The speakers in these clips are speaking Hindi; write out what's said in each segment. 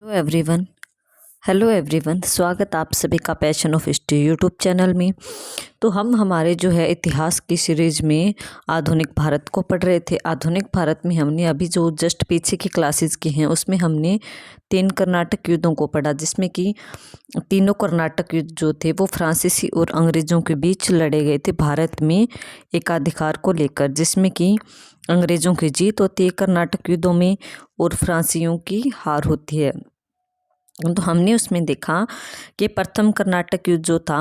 Hello everyone. हेलो एवरीवन, स्वागत आप सभी का passion of history YouTube channel में। तो हम हमारे जो है इतिहास की सीरीज में आधुनिक भारत को पढ़ रहे थे। आधुनिक भारत में हमने अभी जो जस्ट पीछे की क्लासेस की हैं उसमें हमने 3 कर्नाटक युद्धों को पढ़ा, जिसमें कि तीनों कर्नाटक युद्ध जो थे वो फ्रांसीसी और अंग्रेज़ों के बीच लड़े गए थे भारत में एकाधिकार को लेकर, जिसमें कि अंग्रेज़ों की जीत होती है कर्नाटक युद्धों में और फ्रांसीसियों की हार होती है। तो हमने उसमें देखा कि प्रथम कर्नाटक युद्ध जो था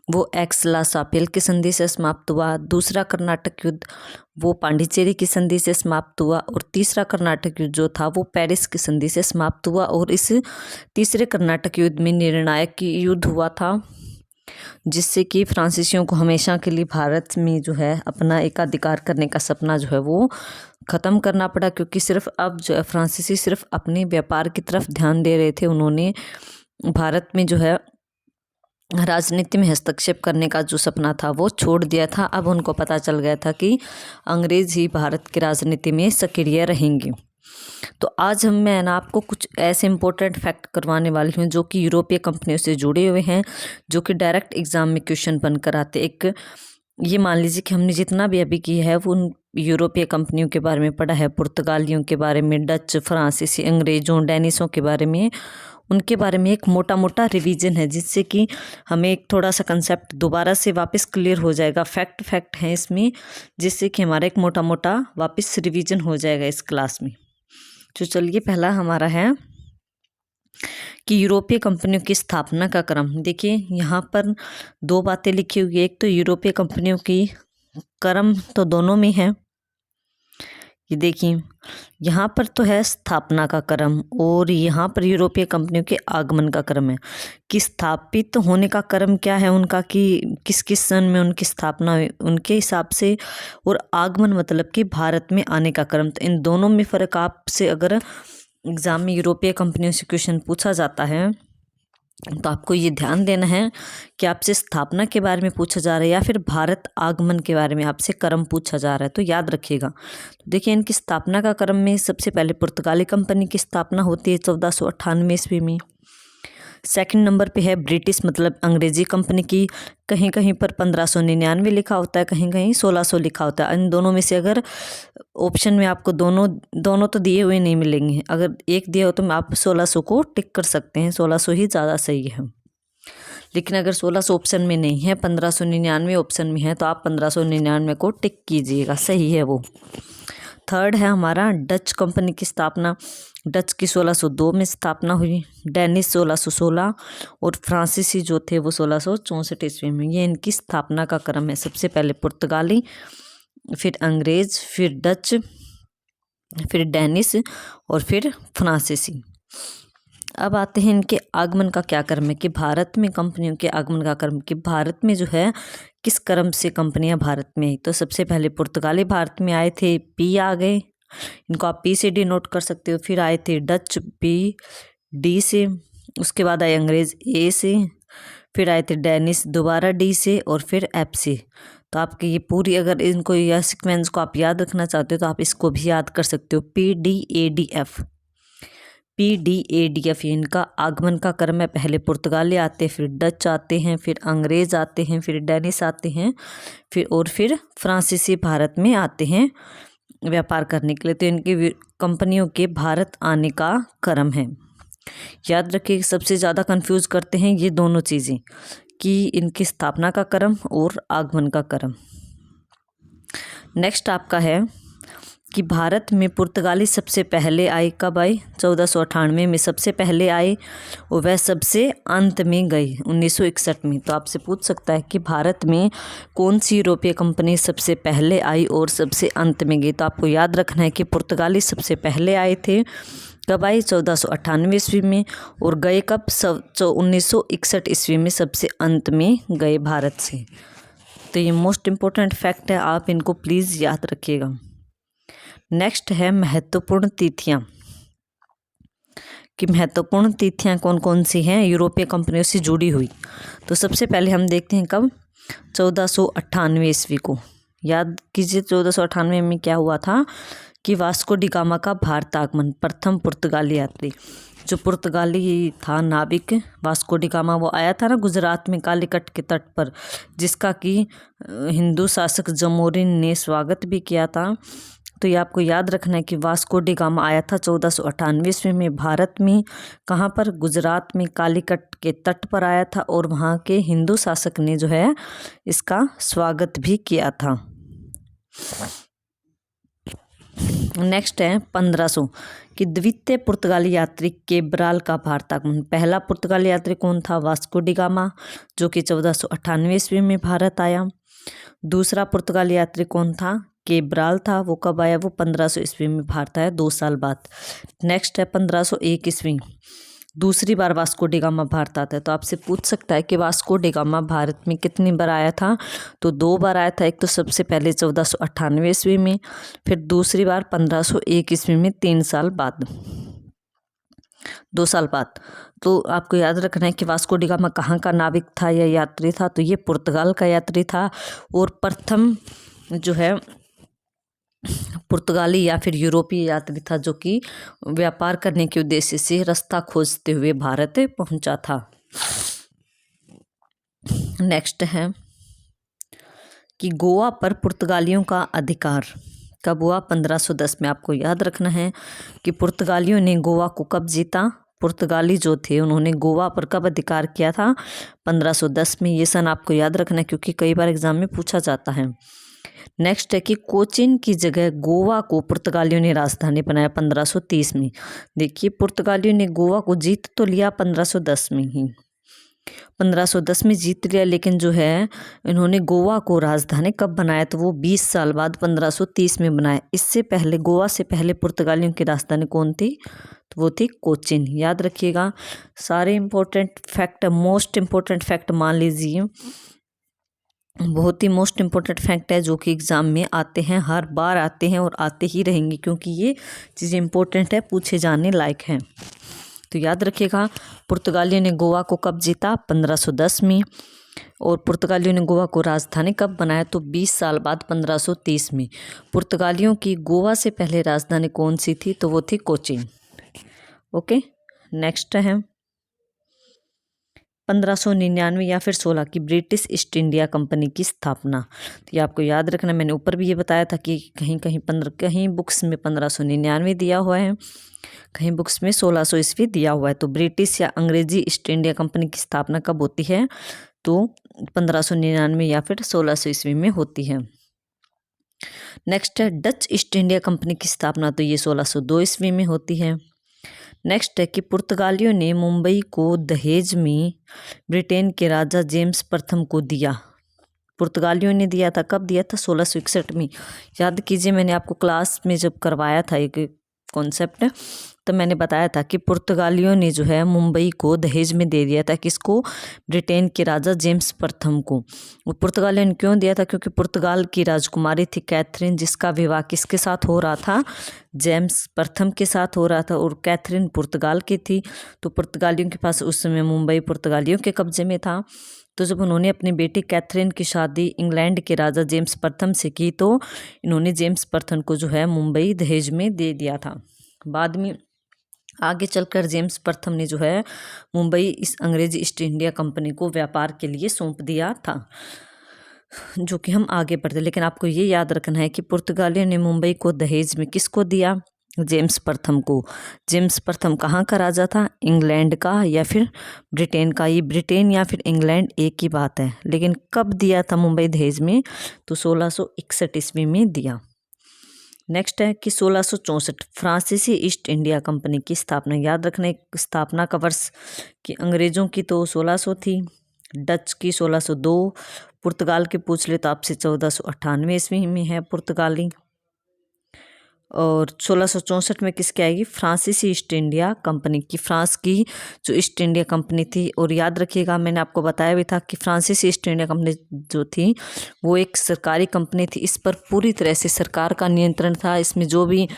वो एक्सला सापेल की संधि से समाप्त हुआ। दूसरा कर्नाटक युद्ध वो पांडिचेरी की संधि से समाप्त हुआ और तीसरा कर्नाटक युद्ध जो था वो पेरिस की संधि से समाप्त हुआ। और इस तीसरे कर्नाटक युद्ध में निर्णायक युद्ध हुआ था, जिससे कि फ्रांसीसियों को हमेशा के लिए भारत में जो है अपना एकाधिकार करने का सपना जो है वो ख़त्म करना पड़ा, क्योंकि सिर्फ अब जो है फ्रांसीसी सिर्फ अपने व्यापार की तरफ ध्यान दे रहे थे। उन्होंने भारत में जो है राजनीति में हस्तक्षेप करने का जो सपना था वो छोड़ दिया था। अब उनको पता चल गया था कि अंग्रेज़ ही भारत की राजनीति में सक्रिय रहेंगे। तो आज मैं आपको कुछ ऐसे इम्पोर्टेंट फैक्ट करवाने वाली हूँ जो कि यूरोपीय कंपनियों से जुड़े हुए हैं, जो कि डायरेक्ट एग्जाम में क्वेश्चन बनकर आते। एक ये मान लीजिए कि हमने जितना भी अभी किया है वो उन यूरोपीय कंपनियों के बारे में पढ़ा है, पुर्तगालियों के बारे में, डच, फ्रांसीसी, अंग्रेज़ों, डेनिसों के बारे में, उनके बारे में एक मोटा मोटा रिवीजन है, जिससे कि हमें एक थोड़ा सा कंसेप्ट दोबारा से वापस क्लियर हो जाएगा। फैक्ट है इसमें, जिससे कि हमारा एक मोटा मोटा वापस रिवीजन हो जाएगा इस क्लास में। तो चलिए, पहला हमारा है कि यूरोपीय कंपनियों की स्थापना का क्रम। देखिए यहाँ पर 2 बातें लिखी हुई है। एक तो यूरोपीय कंपनियों की क्रम तो दोनों में है, ये देखिए यहाँ पर तो है स्थापना का क्रम और यहाँ पर यूरोपीय कंपनियों के आगमन का क्रम है। कि स्थापित होने का क्रम क्या है उनका, कि किस किस सन में उनकी स्थापना हुई उनके हिसाब से, और आगमन मतलब कि भारत में आने का क्रम। तो इन दोनों में फ़र्क आपसे अगर एग्ज़ाम में यूरोपीय कंपनियों से क्वेश्चन पूछा जाता है तो आपको ये ध्यान देना है कि आपसे स्थापना के बारे में पूछा जा रहा है या फिर भारत आगमन के बारे में आपसे क्रम पूछा जा रहा है, तो याद रखिएगा। तो देखिए इनकी स्थापना का क्रम में सबसे पहले पुर्तगाली कंपनी की स्थापना होती है 1498 ईस्वी में। सेकंड नंबर पे है ब्रिटिश मतलब अंग्रेजी कंपनी की। कहीं कहीं पर 1599 लिखा होता है, कहीं कहीं 1600 लिखा होता है। इन दोनों में से अगर ऑप्शन में आपको दोनों तो दिए हुए नहीं मिलेंगे, अगर एक दिया हो तो आप 1600 को टिक कर सकते हैं, 1600 ही ज़्यादा सही है। लेकिन अगर 1600 ऑप्शन में नहीं है, 1599 ऑप्शन में है, तो आप 1599 को टिक कीजिएगा, सही है वो। थर्ड है हमारा डच कंपनी की स्थापना। डच की 1602 में स्थापना हुई, डेनिस 1616 और फ्रांसीसी जो थे वो 1664 ईस्वी में। ये इनकी स्थापना का क्रम है। सबसे पहले पुर्तगाली, फिर अंग्रेज, फिर डच, फिर डेनिस और फिर फ्रांसीसी। अब आते हैं इनके आगमन का क्या क्रम है, कि भारत में कंपनियों के आगमन का क्रम, कि भारत में जो है किस क्रम से कंपनियां भारत में आई। तो सबसे पहले पुर्तगाली भारत में आए थे, पी आ गए, इनको आप पी से डी नोट कर सकते हो। फिर आए थे डच, पी डी से। उसके बाद आए अंग्रेज, ए से। फिर आए थे डेनिस, दोबारा डी से, और फिर एफ से। तो आपकी ये पूरी, अगर इनको यह सीक्वेंस को आप याद रखना चाहते हो तो आप इसको भी याद कर सकते हो, P D A D F. P D A D F इनका आगमन का क्रम है। पहले पुर्तगाली आते हैं, फिर डच आते हैं, फिर अंग्रेज आते हैं, फिर डेनिस आते हैं, फिर फ्रांसीसी भारत में आते हैं व्यापार करने के लिए। तो इनकी कंपनियों के भारत आने का क्रम है। याद रखिए, सबसे ज़्यादा कंफ्यूज करते हैं ये दोनों चीज़ें, कि इनकी स्थापना का क्रम और आगमन का क्रम। नेक्स्ट आपका है कि भारत में पुर्तगाली सबसे पहले आए, कब आए, 1498 में सबसे पहले आए, और वह सबसे अंत में गई 1961 में। तो आपसे पूछ सकता है कि भारत में कौन सी यूरोपीय कंपनी सबसे पहले आई और सबसे अंत में गई। तो आपको याद रखना है कि पुर्तगाली सबसे पहले आए थे, कब आए, 1498 ईस्वी में, और गए कब, 1961 ईस्वी में सबसे अंत में गए भारत से। तो ये मोस्ट इम्पोर्टेंट फैक्ट है, आप इनको प्लीज़ याद रखिएगा। नेक्स्ट है महत्वपूर्ण तिथियां, कि महत्वपूर्ण तिथियां कौन कौन सी हैं यूरोपीय कंपनियों से जुड़ी हुई। तो सबसे पहले हम देखते हैं कब, 1498 ईस्वी को। याद कीजिए 1498 में क्या हुआ था, कि वास्को डी गामा का भारत आगमन, प्रथम पुर्तगाली यात्री। जो पुर्तगाली था नाविक वास्को डी गामा, वो आया था ना गुजरात में कालीकट के तट पर, जिसका कि हिंदू शासक जमोरिन ने स्वागत भी किया था। तो ये आपको याद रखना है कि वास्को डी गामा आया था 1498 ईस्वी में भारत में। कहाँ पर? गुजरात में कालीकट के तट पर आया था और वहाँ के हिंदू शासक ने जो है इसका स्वागत भी किया था। नेक्स्ट है 1500 कि द्वितीय पुर्तगाली यात्री केब्राल का भारतागमन। पहला पुर्तगाली यात्री कौन था? वास्को डी गामा, जो कि 1498 ईस्वी में भारत आया। दूसरा पुर्तगाली यात्री कौन था? केब्राल था। वो कब आया? वो 1500 ईस्वी में भारत आया, 2 साल बाद। नेक्स्ट है 1501 ईस्वी, दूसरी बार वास्को डी गामा भारत आता है। तो आपसे पूछ सकता है कि वास्को डी गामा भारत में कितनी बार आया था? तो 2 बार आया था। एक तो सबसे पहले 1498 ईस्वी में, फिर दूसरी बार 1501 ईस्वी में, 3 साल बाद, 2 साल बाद। तो आपको याद रखना है कि वास्को डी गामा कहाँ का नाविक था या यात्री था? तो ये पुर्तगाल का यात्री था और प्रथम जो है पुर्तगाली या फिर यूरोपीय यात्री था, जो कि व्यापार करने के उद्देश्य से रास्ता खोजते हुए भारत पहुंचा था। नेक्स्ट है कि गोवा पर पुर्तगालियों का अधिकार कब हुआ? 1510 में। आपको याद रखना है कि पुर्तगालियों ने गोवा को कब जीता? पुर्तगाली जो थे उन्होंने गोवा पर कब अधिकार किया था? 1510 में। ये सन आपको याद रखना है क्योंकि कई बार एग्जाम में पूछा जाता है। नेक्स्ट है कि कोचीन की जगह गोवा को पुर्तगालियों ने राजधानी बनाया 1530 में। देखिए पुर्तगालियों ने गोवा को जीत तो लिया 1510 में ही, 1510 में जीत लिया, लेकिन जो है इन्होंने गोवा को राजधानी कब बनाया? तो वो 20 साल बाद 1530 में बनाया। इससे पहले, गोवा से पहले पुर्तगालियों की राजधानी कौन थी? तो वो थी कोचीन। याद रखिएगा सारे important fact, most important fact मान लीजिए, बहुत ही मोस्ट इम्पोर्टेंट फैक्ट है जो कि एग्ज़ाम में आते हैं, हर बार आते हैं और आते ही रहेंगे क्योंकि ये चीज़ें इंपॉर्टेंट है, पूछे जाने लायक हैं। तो याद रखिएगा पुर्तगालियों ने गोवा को कब जीता? 1510 में। और पुर्तगालियों ने गोवा को राजधानी कब बनाया? तो 20 साल बाद 1530 में। पुर्तगालियों की गोवा से पहले राजधानी कौन सी थी? तो वो थी कोचीन। ओके, नेक्स्ट है 1599 या फिर 16 की ब्रिटिश ईस्ट इंडिया कंपनी की स्थापना। तो ये आपको याद रखना, मैंने ऊपर भी ये बताया था कि कहीं बुक्स में 1599 दिया हुआ है, कहीं बुक्स में 1600 ईस्वी दिया हुआ है। तो ब्रिटिश या अंग्रेजी ईस्ट इंडिया कंपनी की स्थापना कब होती है? तो 1599 या फिर 1600 ईस्वी में होती है। नेक्स्ट है डच ईस्ट इंडिया कंपनी की स्थापना, तो ये 1602 ईस्वी में होती है। नेक्स्ट है कि पुर्तगालियों ने मुंबई को दहेज में ब्रिटेन के राजा जेम्स प्रथम को दिया। पुर्तगालियों ने दिया था, कब दिया था? 1661 में। याद कीजिए मैंने आपको क्लास में जब करवाया था एक कॉन्सेप्ट, तो मैंने बताया था कि पुर्तगालियों ने जो है मुंबई को दहेज में दे दिया था। किसको? ब्रिटेन के राजा जेम्स प्रथम को। वो पुर्तगालियों ने क्यों दिया था? क्योंकि पुर्तगाल की राजकुमारी थी कैथरीन, जिसका विवाह किसके साथ हो रहा था? जेम्स प्रथम के साथ हो रहा था, और कैथरीन पुर्तगाल की थी। तो पुर्तगालियों के पास उस समय मुंबई पुर्तगालियों के कब्जे में था। तो जब उन्होंने अपनी बेटी कैथरीन की शादी इंग्लैंड के राजा जेम्स प्रथम से की, तो इन्होंने जेम्स प्रथम को जो है मुंबई दहेज में दे दिया था। बाद में आगे चलकर जेम्स प्रथम ने जो है मुंबई इस अंग्रेजी ईस्ट इंडिया कंपनी को व्यापार के लिए सौंप दिया था, जो कि हम आगे पढ़ते। लेकिन आपको ये याद रखना है कि पुर्तगालियों ने मुंबई को दहेज में किसको दिया? जेम्स प्रथम को। जेम्स प्रथम कहाँ का राजा था? इंग्लैंड का या फिर ब्रिटेन का? ये ब्रिटेन या फिर इंग्लैंड एक ही बात है, लेकिन कब दिया था मुंबई दहेज में? तो 1661 ईस्वी में दिया। नेक्स्ट है कि 1664 फ्रांसीसी ईस्ट इंडिया कंपनी की स्थापना। याद रखने स्थापना का वर्ष कि अंग्रेज़ों की तो 1600 थी, डच की 1602, पुर्तगाल के पूछ ले तो आपसे 1498 ईस्वी में है पुर्तगाली, और 1664 में किसकी आएगी? फ्रांसीसी ईस्ट इंडिया कंपनी की, फ्रांस की जो ईस्ट इंडिया कंपनी थी। और याद रखिएगा मैंने आपको बताया भी था कि फ्रांसीसी ईस्ट इंडिया कंपनी जो थी वो एक सरकारी कंपनी थी। इस पर पूरी तरह से सरकार का नियंत्रण था। इसमें जो भी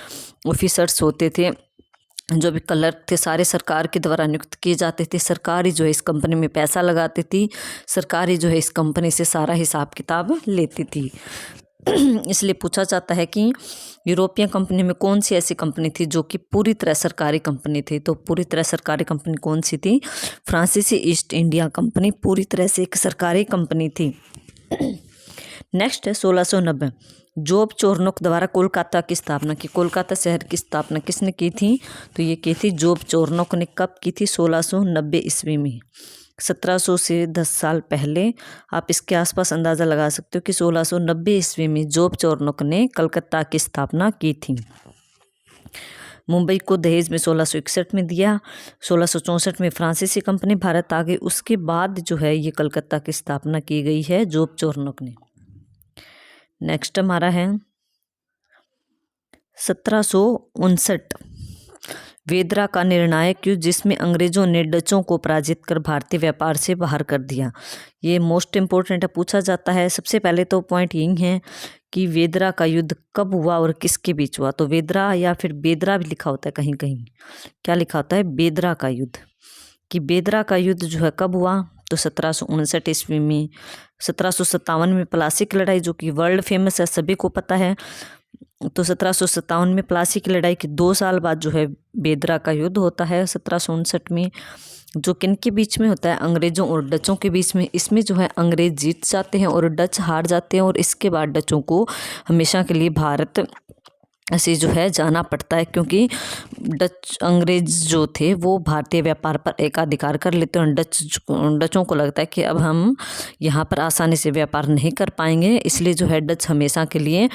ऑफिसर्स होते थे, जो भी क्लर्क थे, सारे सरकार के द्वारा नियुक्त किए जाते थे। सरकारी जो है इस कंपनी में पैसा लगाती थी, सरकारी जो है इस कंपनी से सारा हिसाब किताब लेती थी। इसलिए पूछा जाता है कि यूरोपियन कंपनी में कौन सी ऐसी कंपनी थी जो कि पूरी तरह सरकारी कंपनी थी। तो पूरी तरह सरकारी कंपनी कौन सी थी? फ्रांसीसी ईस्ट इंडिया कंपनी पूरी तरह से एक सरकारी कंपनी थी। नेक्स्ट है 1690, जॉब चोर्नोक द्वारा कोलकाता की स्थापना की। कोलकाता शहर की स्थापना किसने की थी? तो ये की थी जॉब चोर्नोक ने। कब की थी? 1690 ईस्वी में। 1700 से 10 साल पहले। आप इसके आसपास अंदाज़ा लगा सकते हो कि 1690 ईस्वी में जॉब चोर्नोक ने कलकत्ता की स्थापना की थी। मुंबई को दहेज में 1661 में दिया। 1664 में फ्रांसीसी कंपनी भारत आ गई। उसके बाद जो है ये कलकत्ता की स्थापना की गई है जॉब चोर्नोक ने। नेक्स्ट हमारा है 1759, वेदरा का निर्णायक युद्ध, जिसमें अंग्रेजों ने डचों को पराजित कर भारतीय व्यापार से बाहर कर दिया। ये मोस्ट इम्पोर्टेंट है, पूछा जाता है। सबसे पहले तो पॉइंट यही है कि वेदरा का युद्ध कब हुआ और किसके बीच हुआ। तो वेदरा या फिर बेदरा भी लिखा होता है कहीं कहीं। क्या लिखा होता है? बेदरा का युद्ध। कि बेदरा का युद्ध जो है कब हुआ? तो 1759 ईस्वी में। 1757 में प्लासी की लड़ाई, जो कि वर्ल्ड फेमस है, सभी को पता है। तो 1757 में प्लासी की लड़ाई के 2 साल बाद जो है बेदरा का युद्ध होता है 1759 में, जो किन के बीच में होता है? अंग्रेजों और डचों के बीच में। इसमें जो है अंग्रेज जीत जाते हैं और डच हार जाते हैं, और इसके बाद डचों को हमेशा के लिए भारत से जो है जाना पड़ता है, क्योंकि अंग्रेज जो थे वो भारतीय व्यापार पर एकाधिकार कर लेते हैं। डचों को लगता है कि अब हम यहाँ पर आसानी से व्यापार नहीं कर पाएंगे, इसलिए जो है डच हमेशा के लिए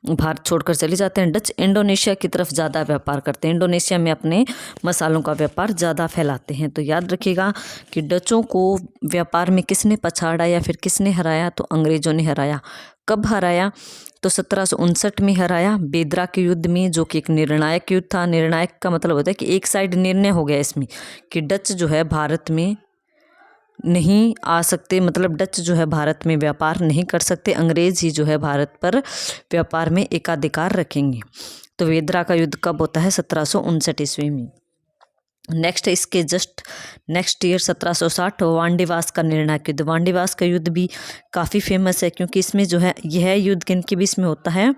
भारत छोड़कर चले जाते हैं। डच इंडोनेशिया की तरफ ज़्यादा व्यापार करते हैं, इंडोनेशिया में अपने मसालों का व्यापार ज़्यादा फैलाते हैं। तो याद रखिएगा कि डचों को व्यापार में किसने पछाड़ा या फिर किसने हराया? तो अंग्रेजों ने हराया। कब हराया? तो 1759 में हराया बेदरा के युद्ध में, जो कि एक निर्णायक युद्ध था। निर्णायक का मतलब होता है कि एक साइड निर्णय हो गया इसमें कि डच जो है भारत में नहीं आ सकते, मतलब डच जो है भारत में व्यापार नहीं कर सकते, अंग्रेज ही जो है भारत पर व्यापार में एकाधिकार रखेंगे। तो बेदरा का युद्ध कब होता है? 1759 ईस्वी में। नेक्स्ट इसके जस्ट नेक्स्ट ईयर 1760 वांडीवास का निर्णायक युद्ध। वांडीवास का युद्ध भी काफ़ी फेमस है, क्योंकि इसमें जो है यह युद्ध किन के बीच में होता है?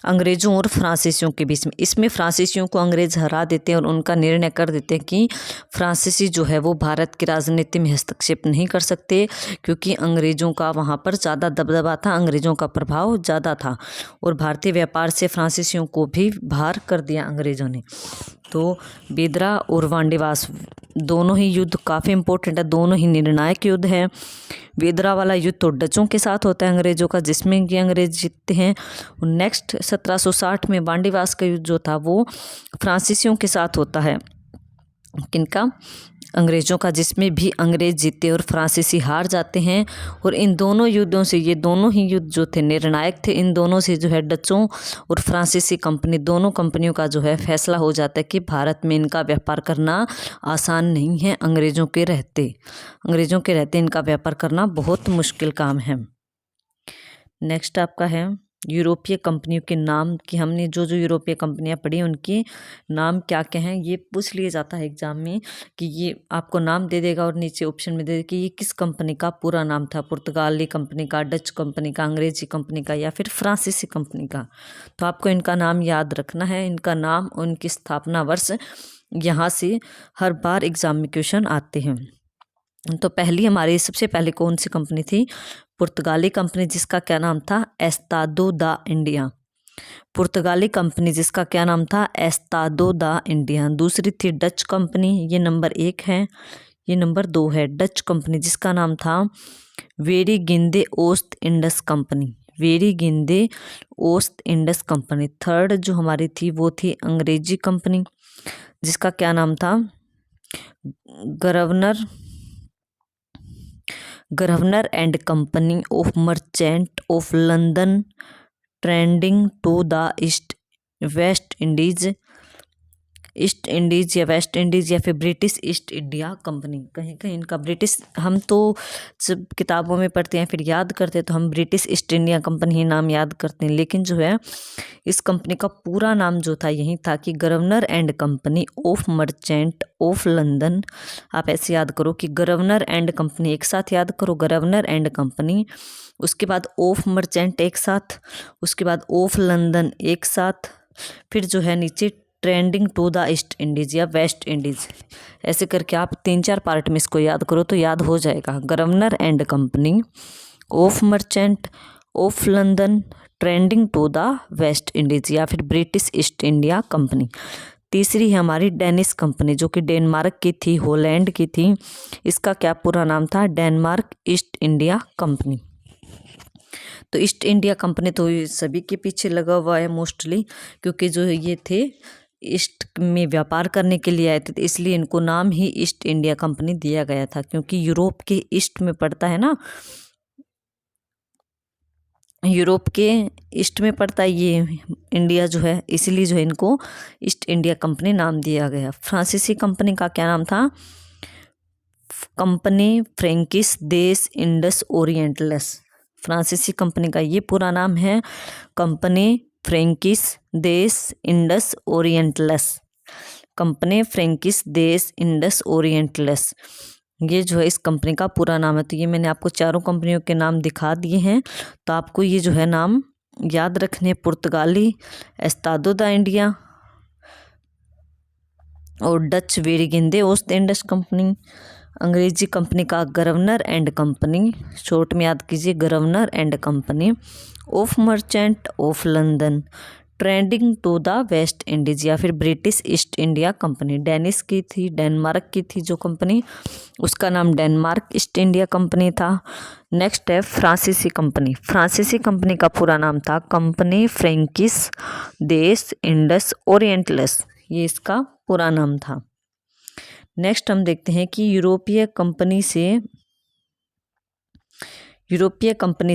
अंग्रेज़ों और फ्रांसीसियों के बीच में। इसमें फ्रांसीसियों को अंग्रेज हरा देते हैं और उनका निर्णय कर देते हैं कि फ्रांसीसी जो है वो भारत की राजनीति में हस्तक्षेप नहीं कर सकते, क्योंकि अंग्रेज़ों का वहाँ पर ज़्यादा दबदबा था, अंग्रेज़ों का प्रभाव ज़्यादा था, और भारतीय व्यापार से फ्रांसीसियों को भी बाहर कर दिया अंग्रेज़ों ने। तो बेदरा और वांडीवास दोनों ही युद्ध काफ़ी इम्पोर्टेंट है, दोनों ही निर्णायक युद्ध है। बेदरा वाला युद्ध तो डचों के साथ होता है अंग्रेज़ों का, जिसमें कि अंग्रेज जीतते हैं। नेक्स्ट 1760 में वांडीवास का युद्ध जो था वो फ्रांसीसियों के साथ होता है। किनका? अंग्रेज़ों का, जिसमें भी अंग्रेज जीते और फ्रांसीसी हार जाते हैं। और इन दोनों युद्धों से, ये दोनों ही युद्ध जो थे निर्णायक थे, इन दोनों से जो है डचों और फ्रांसीसी कंपनी, दोनों कंपनियों का जो है फैसला हो जाता है कि भारत में इनका व्यापार करना आसान नहीं है। अंग्रेज़ों के रहते इनका व्यापार करना बहुत मुश्किल काम है। नेक्स्ट आपका है यूरोपीय कंपनियों के नाम, कि हमने जो यूरोपीय कंपनियां पढ़ी उनके नाम क्या क्या हैं, ये पूछ लिया जाता है एग्जाम में, कि ये आपको नाम दे देगा और नीचे ऑप्शन में दे देगा कि ये किस कंपनी का पूरा नाम था, पुर्तगाली कंपनी का, डच कंपनी का, अंग्रेजी कंपनी का, या फिर फ्रांसीसी कंपनी का। तो आपको इनका नाम याद रखना है, इनका नाम और इनकी स्थापना वर्ष, यहाँ से हर बार एग्जाम में क्वेश्चन आते हैं। तो पहली हमारी सबसे पहले कौन सी कंपनी थी? पुर्तगाली कंपनी, जिसका क्या नाम था? एस्तादो दा इंडिया। पुर्तगाली कंपनी जिसका क्या नाम था? एस्तादो दा इंडिया। दूसरी थी डच कंपनी, ये नंबर 1 है। ये नंबर 2 है डच कंपनी, जिसका नाम था वेरीगिंदे ओस्ट इंडस कंपनी। वेरीगिंदे ओस्ट इंडस कंपनी। थर्ड जो हमारी थी वो थी अंग्रेजी कंपनी, जिसका क्या नाम था? Governor and company of merchant of London trending to the East West Indies. East Indies या वेस्ट इंडीज़ या फिर ब्रिटिश ईस्ट इंडिया कंपनी, कहीं कहीं इनका ब्रिटिश, हम तो जब किताबों में पढ़ते हैं फिर याद करते हैं तो हम ब्रिटिश ईस्ट इंडिया कंपनी ही नाम याद करते हैं, लेकिन जो है इस कंपनी का पूरा नाम जो था यही था कि governor and company of merchant of London. आप ऐसे याद करो कि गवर्नर एंड कंपनी, एक साथ याद करो, गवर्नर एंड कंपनी, उसके बाद ऑफ मर्चेंट एक साथ, उसके बाद ऑफ लंदन एक साथ, फिर जो है नीचे trending to the East Indies या वेस्ट इंडीज़। ऐसे करके आप 3-4 पार्ट में इसको याद करो तो याद हो जाएगा। Governor and company, of merchant, of London, trending to the West Indies या फिर ब्रिटिश ईस्ट इंडिया कंपनी। तीसरी है हमारी डेनिश कंपनी, जो कि डेनमार्क की थी, हॉलैंड की थी। इसका क्या पूरा नाम था? Denmark East India company. तो ईस्ट इंडिया कंपनी तो सभी के पीछे लगा हुआ है मोस्टली, क्योंकि जो ये थे ईस्ट में व्यापार करने के लिए आए थे, तो इसलिए इनको नाम ही ईस्ट इंडिया कंपनी दिया गया था, क्योंकि यूरोप के ईस्ट में पड़ता है ना, यूरोप के ईस्ट में पड़ता है ये इंडिया जो है, इसीलिए जो है इनको ईस्ट इंडिया कंपनी नाम दिया गया। फ्रांसीसी कंपनी का क्या नाम था? कंपनी फ्रेंकिस देस इंडस ओरिएंटलस। फ्रांसीसी कंपनी का ये पूरा नाम है कंपनी फ्रेंकिस देस इंडस ओरिएंटलस। कंपनी फ्रेंकिस देस इंडस ओरिएंटलस, ये जो है इस कंपनी का पूरा नाम है। तो ये मैंने आपको चारों कंपनियों के नाम दिखा दिए हैं, तो आपको ये जो है नाम याद रखने। पुर्तगाली एस्तादो दा इंडिया और डच वेरिगिंदे ओस्ट इंडस कंपनी। अंग्रेजी कंपनी का गवर्नर एंड कंपनी, शॉर्ट में याद कीजिए governor and company. Of merchant of London, trending to the West Indies या फिर British East India company. Danish की थी, डेनमार्क की थी जो कंपनी, उसका नाम डेनमार्क ईस्ट इंडिया कंपनी था। नेक्स्ट है फ्रांसीसी कंपनी। फ्रांसीसी कंपनी का पूरा नाम था कंपनी फ्रेंकिस देस इंडस ओरिएंटलस, ये इसका पूरा नाम था। नेक्स्ट हम देखते हैं कि यूरोपीय कंपनी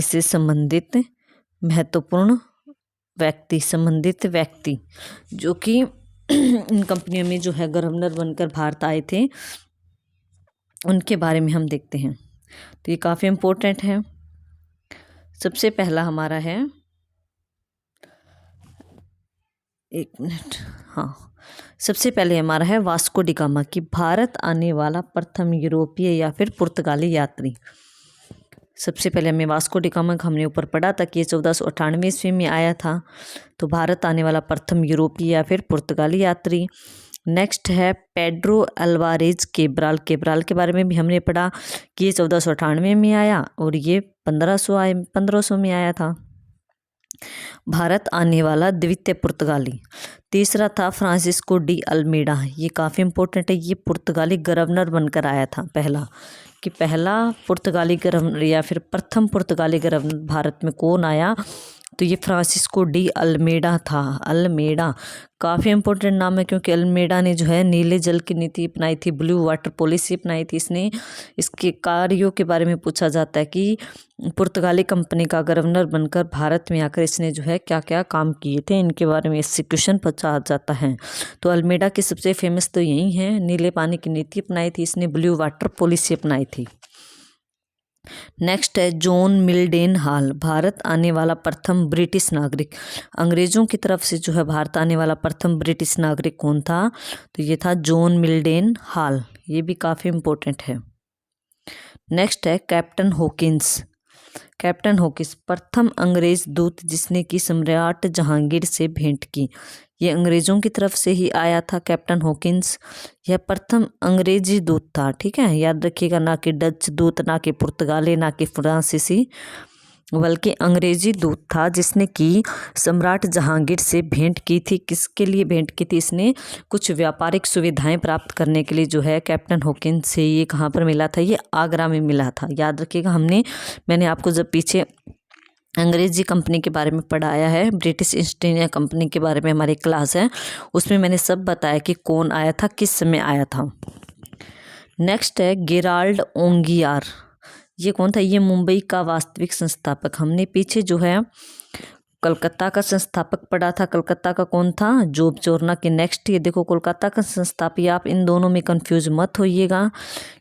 से संबंधित महत्वपूर्ण संबंधित व्यक्ति जो कि इन कंपनियों में जो है गवर्नर बनकर भारत आए थे, उनके बारे में हम देखते हैं। तो ये काफ़ी इम्पोर्टेंट है। सबसे पहला हमारा है, एक मिनट, हाँ, सबसे पहले हमारा है वास्को डी गामा, कि भारत आने वाला प्रथम यूरोपीय या फिर पुर्तगाली यात्री। सबसे पहले हमें वास्को डी गामा का हमने ऊपर पढ़ा था कि ये 1498 ईस्वी में आया था। तो भारत आने वाला प्रथम यूरोपीय या फिर पुर्तगाली यात्री। नेक्स्ट है पेड्रो अल्वारेज केब्राल। केब्राल के बारे में भी हमने पढ़ा कि ये 1498 में आया और ये 1500 में आया था। भारत आने वाला द्वितीय पुर्तगाली। तीसरा था फ्रांसिस्को डी अल्मेडा, ये काफ़ी इम्पोर्टेंट है, ये पुर्तगाली गवर्नर बनकर आया था पहला, कि पहला पुर्तगाली गवर्नर या फिर प्रथम पुर्तगाली गवर्नर भारत में कौन आया, तो ये फ्रांसिस्को डी अल्मेडा था। अल्मेडा काफ़ी इम्पोर्टेंट नाम है, क्योंकि अल्मेडा ने जो है नीले जल की नीति अपनाई थी, ब्लू वाटर पॉलिसी अपनाई थी इसने। इसके कार्यों के बारे में पूछा जाता है कि पुर्तगाली कंपनी का गवर्नर बनकर भारत में आकर इसने जो है क्या क्या काम किए थे, इनके बारे में इससे क्वेश्चन पूछा जाता है। तो अल्मेडा की सबसे फेमस तो यही है, नीले पानी की नीति अपनाई थी इसने, ब्लू वाटर पॉलिसी अपनाई थी। नेक्स्ट है जॉन मिल्डेन हॉल, भारत आने वाला प्रथम ब्रिटिश नागरिक। अंग्रेजों की तरफ से जो है भारत आने वाला प्रथम ब्रिटिश नागरिक कौन था, तो ये था जॉन मिल्डेन हॉल, ये भी काफ़ी इम्पोर्टेंट है। नेक्स्ट है कैप्टन हॉकिंस। कैप्टन हॉकिंस प्रथम अंग्रेज दूत जिसने कि सम्राट जहांगीर से भेंट की, ये अंग्रेजों की तरफ से ही आया था कैप्टन हॉकिंस। यह प्रथम अंग्रेजी दूत था, ठीक है, याद रखिएगा, ना कि डच दूत, ना कि पुर्तगाली, ना कि फ्रांसीसी, बल्कि अंग्रेजी दूत था जिसने कि सम्राट जहांगीर से भेंट की थी। किसके लिए भेंट की थी इसने? कुछ व्यापारिक सुविधाएं प्राप्त करने के लिए जो है कैप्टन हॉकिंस से ये कहाँ पर मिला था, ये आगरा में मिला था। याद रखिएगा, मैंने आपको जब पीछे अंग्रेजी कंपनी के बारे में पढ़ाया है, ब्रिटिश ईस्ट इंडिया कंपनी के बारे में हमारी क्लास है, उसमें मैंने सब बताया कि कौन आया था, किस समय आया था। नेक्स्ट है गेराल्ड ओंगियार, ये कौन था? ये मुंबई का वास्तविक संस्थापक। हमने पीछे जो है कलकत्ता का संस्थापक पढ़ा था, कलकत्ता का कौन था, जोब चोरनक। नेक्स्ट ये देखो कोलकाता का संस्थापक, आप इन दोनों में कंफ्यूज मत होइएगा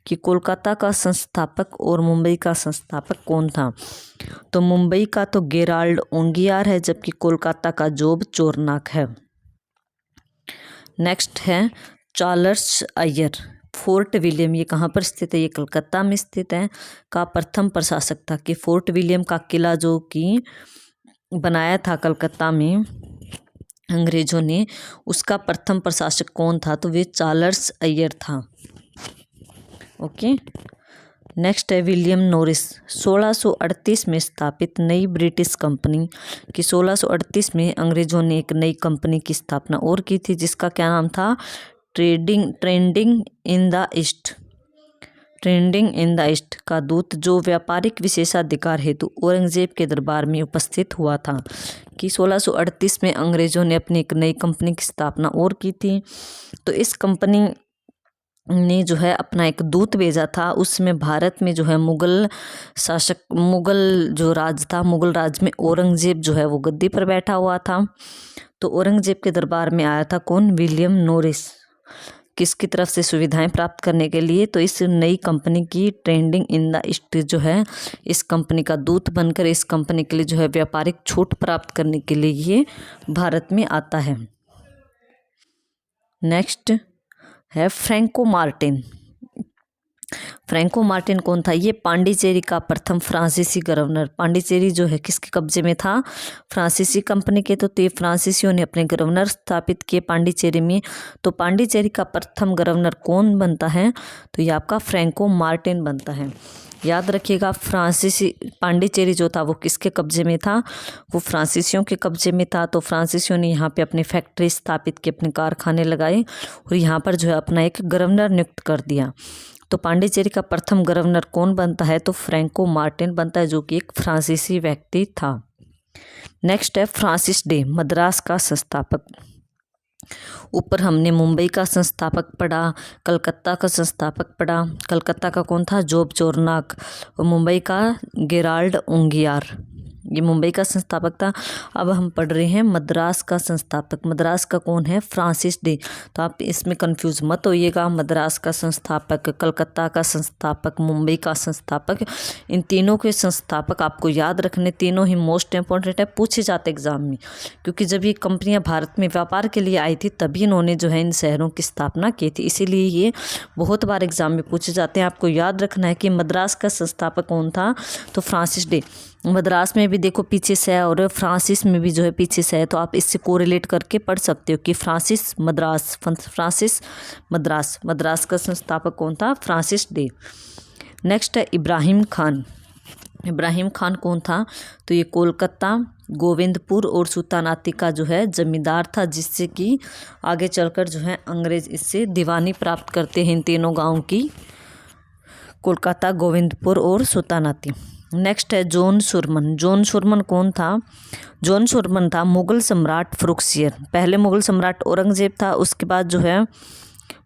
कि कोलकाता का संस्थापक और मुंबई का संस्थापक कौन था। तो मुंबई का तो गेराल्ड ओंगियार है, जबकि कोलकाता का जोब चोरनक है। नेक्स्ट है चार्ल्स अय्यर। फोर्ट विलियम, ये कहाँ पर स्थित है, ये कलकत्ता में स्थित है, का प्रथम प्रशासक था। कि फोर्ट विलियम का किला जो कि बनाया था कलकत्ता में अंग्रेजों ने, उसका प्रथम प्रशासक कौन था, तो वे चार्ल्स अय्यर था। ओके। नेक्स्ट है विलियम नॉरिस। 1638 में स्थापित नई ब्रिटिश कंपनी, कि 1638 में अंग्रेजों ने एक नई कंपनी की स्थापना और की थी, जिसका क्या नाम था, trading in the east. Trading in the east का दूत, जो व्यापारिक विशेषाधिकार हेतु औरंगजेब के दरबार में उपस्थित हुआ था। कि 1638 में अंग्रेजों ने अपनी एक नई कंपनी की स्थापना और की थी। तो इस कंपनी ने जो है अपना एक दूत भेजा था। उसमें भारत में जो है मुगल जो राज था, मुगल राज में औरंगजेब जो है वो गद्दी पर बैठा हुआ था। तो औरंगजेब के दरबार में आया था कौन, विलियम नॉरिस। किसकी तरफ से, सुविधाएं प्राप्त करने के लिए। तो इस नई कंपनी की ट्रेडिंग इन द ईस्ट जो है, इस कंपनी का दूत बनकर इस कंपनी के लिए जो है व्यापारिक छूट प्राप्त करने के लिए ये भारत में आता है। नेक्स्ट है फ्रैंको मार्टिन। फ्रैंको मार्टिन कौन था, ये पांडिचेरी का प्रथम फ्रांसीसी गवर्नर। पांडिचेरी जो है किसके कब्जे में था, फ्रांसीसी कंपनी के। तो ये फ्रांसीसियों ने अपने गवर्नर स्थापित किए पांडिचेरी में। तो पांडिचेरी का प्रथम गवर्नर कौन बनता है, तो ये आपका फ्रैंको मार्टिन बनता है। याद रखिएगा, फ्रांसीसी पांडिचेरी जो था वो किसके कब्जे में था, वो फ्रांसीसियों के कब्जे में था। तो फ्रांसीसियों ने यहाँ पे अपनी फैक्ट्री स्थापित की, अपने कारखाने लगाए और यहाँ पर जो है अपना एक गवर्नर नियुक्त कर दिया। तो पांडिचेरी का प्रथम गवर्नर कौन बनता है, तो फ्रैंको मार्टिन बनता है, जो कि एक फ्रांसीसी व्यक्ति था। नेक्स्ट है फ्रांसिस डे, मद्रास का संस्थापक। ऊपर हमने मुंबई का संस्थापक पढ़ा, कलकत्ता का संस्थापक पढ़ा। कलकत्ता का कौन था, जोब चोरनक, और मुंबई का गेराल्ड ओंगियार, ये मुंबई का संस्थापक था। अब हम पढ़ रहे हैं मद्रास का संस्थापक। मद्रास का कौन है, फ्रांसिस डे। तो आप इसमें कंफ्यूज मत होइएगा, मद्रास का संस्थापक, कलकत्ता का संस्थापक, मुंबई का संस्थापक, इन तीनों के संस्थापक आपको याद रखने, तीनों ही मोस्ट इंपॉर्टेंट है, पूछे जाते एग्जाम में। क्योंकि जब ये कंपनियां भारत में व्यापार के लिए आई थी तभी इन्होंने जो है इन शहरों की स्थापना की थी, इसीलिए ये बहुत बार एग्जाम में पूछे जाते हैं। आपको याद रखना है कि मद्रास का संस्थापक कौन था, तो फ्रांसिस डे। मद्रास में भी देखो पीछे से है और फ्रांसिस में भी जो है पीछे से है, तो आप इससे कोरिलेट करके पढ़ सकते हो कि फ्रांसिस मद्रास, मद्रास का संस्थापक कौन था, फ्रांसिस डे। नेक्स्ट है इब्राहिम खान। इब्राहिम खान कौन था, तो ये कोलकाता, गोविंदपुर और सुल्तानाती का जो है जमींदार था, जिससे कि आगे चलकर जो है अंग्रेज इससे दीवानी प्राप्त करते हैं इन तीनों गाँव की, कोलकाता, गोविंदपुर और सुल्तानाती। नेक्स्ट है जॉन सुरमन। जॉन सुरमन कौन था, जॉन सुरमन था मुगल सम्राट फरुखसियर। पहले मुगल सम्राट औरंगजेब था, उसके बाद जो है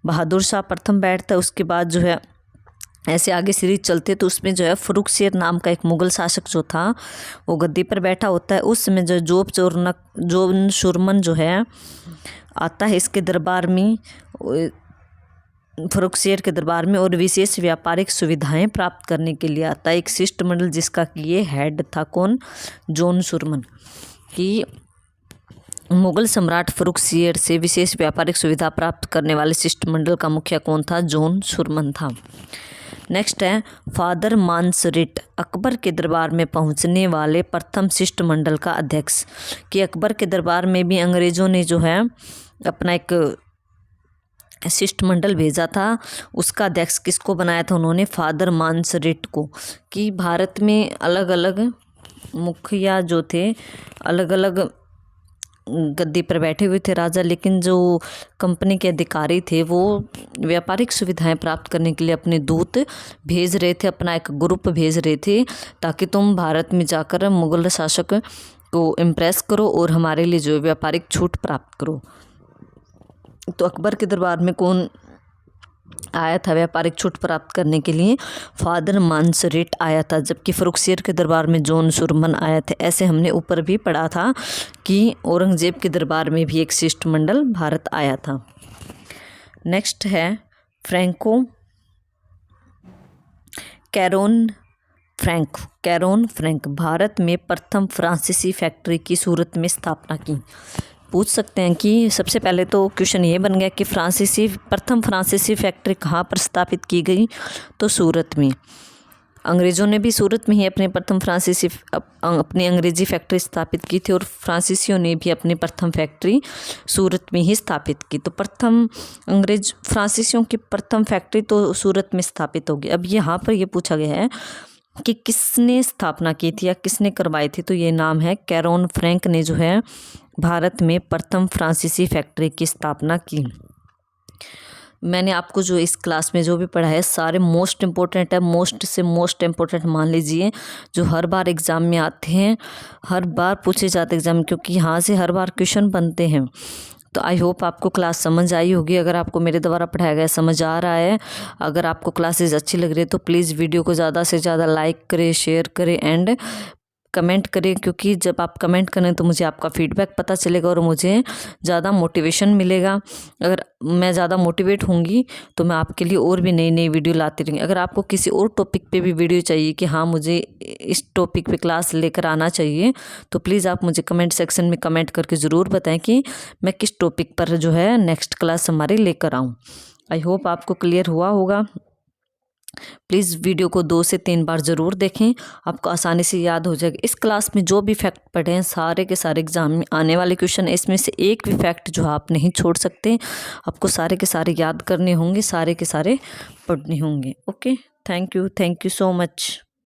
बहादुर शाह प्रथम बैठता, उसके बाद जो है ऐसे आगे सीरीज चलते, तो उसमें जो है फरुखसियर नाम का एक मुगल शासक जो था वो गद्दी पर बैठा होता है। उस समय जो जॉन सुरमन जो है आता है इसके दरबार में, फरुखसियर के दरबार में, और विशेष व्यापारिक सुविधाएं प्राप्त करने के लिए आता है। एक शिष्टमंडल जिसका कि ये हेड था कौन, जॉन सुरमन। कि मुगल सम्राट फरुखसियर से विशेष व्यापारिक सुविधा प्राप्त करने वाले शिष्टमंडल का मुखिया कौन था, जॉन सुरमन था। नेक्स्ट है फादर मानसरेट, अकबर के दरबार में पहुंचने वाले प्रथम शिष्टमंडल का अध्यक्ष। कि अकबर के दरबार में भी अंग्रेजों ने जो है अपना एक शिष्टमंडल भेजा था, उसका अध्यक्ष किसको बनाया था उन्होंने, फादर मानसरेट को। कि भारत में अलग अलग मुखिया जो थे, अलग अलग गद्दी पर बैठे हुए थे राजा, लेकिन जो कंपनी के अधिकारी थे वो व्यापारिक सुविधाएं प्राप्त करने के लिए अपने दूत भेज रहे थे, अपना एक ग्रुप भेज रहे थे, ताकि तुम भारत में जाकर मुगल शासक को इम्प्रेस करो और हमारे लिए जो व्यापारिक छूट प्राप्त करो। तो अकबर के दरबार में कौन आया था व्यापारिक छूट प्राप्त करने के लिए। फादर मानसरेट आया था, जबकि फरुखसियर के दरबार में जॉन सुरमन आए थे। ऐसे हमने ऊपर भी पढ़ा था कि औरंगजेब के दरबार में भी एक शिष्टमंडल भारत आया था। नेक्स्ट है कैरोन फ्रैंक भारत में प्रथम फ्रांसीसी फैक्ट्री की सूरत में स्थापना की। पूछ सकते हैं कि सबसे पहले तो क्वेश्चन ये बन गया कि प्रथम फ्रांसीसी फैक्ट्री कहाँ पर स्थापित की गई, तो सूरत में। अंग्रेज़ों ने भी सूरत में ही अपनी अंग्रेजी फैक्ट्री स्थापित की थी और फ्रांसीसियों ने भी अपनी प्रथम फैक्ट्री सूरत में ही स्थापित की। तो फ्रांसीसियों की प्रथम फैक्ट्री तो सूरत में स्थापित होगी। अब यहाँ पर ये पूछा गया है कि किसने स्थापना की थी या किसने करवाई थी, तो ये नाम है कैरोन फ्रैंक ने जो है भारत में प्रथम फ्रांसीसी फैक्ट्री की स्थापना की। मैंने आपको जो इस क्लास में जो भी पढ़ा है सारे मोस्ट इम्पोर्टेंट है, मोस्ट से मोस्ट इम्पोर्टेंट मान लीजिए, जो हर बार एग्ज़ाम में आते हैं, हर बार पूछे जाते हैं एग्ज़ाम, क्योंकि यहाँ से हर बार क्वेश्चन बनते हैं। तो आई होप आपको क्लास समझ आई होगी। अगर आपको मेरे द्वारा पढ़ाया गया समझ आ रहा है, अगर आपको क्लासेस अच्छी लग रही है तो प्लीज़ वीडियो को ज़्यादा से ज़्यादा लाइक करें, शेयर करें एंड कमेंट करें, क्योंकि जब आप कमेंट करें तो मुझे आपका फीडबैक पता चलेगा और मुझे ज़्यादा मोटिवेशन मिलेगा। अगर मैं ज़्यादा मोटिवेट होंगी तो मैं आपके लिए और भी नई नई वीडियो लाती रहूँगी। अगर आपको किसी और टॉपिक पे भी वीडियो चाहिए कि हाँ मुझे इस टॉपिक पे क्लास लेकर आना चाहिए, तो प्लीज़ आप मुझे कमेंट सेक्शन में कमेंट करके ज़रूर बताएं कि मैं किस टॉपिक पर जो है नेक्स्ट क्लास हमारी लेकर आऊँ। आई होप आपको क्लियर हुआ होगा। प्लीज़ वीडियो को 2 से 3 बार ज़रूर देखें, आपको आसानी से याद हो जाएगा। इस क्लास में जो भी फैक्ट पढ़े हैं सारे के सारे एग्जाम में आने वाले क्वेश्चन है, इसमें से एक भी फैक्ट जो आप नहीं छोड़ सकते। आपको सारे के सारे याद करने होंगे, सारे के सारे पढ़ने होंगे। Okay, thank you so much.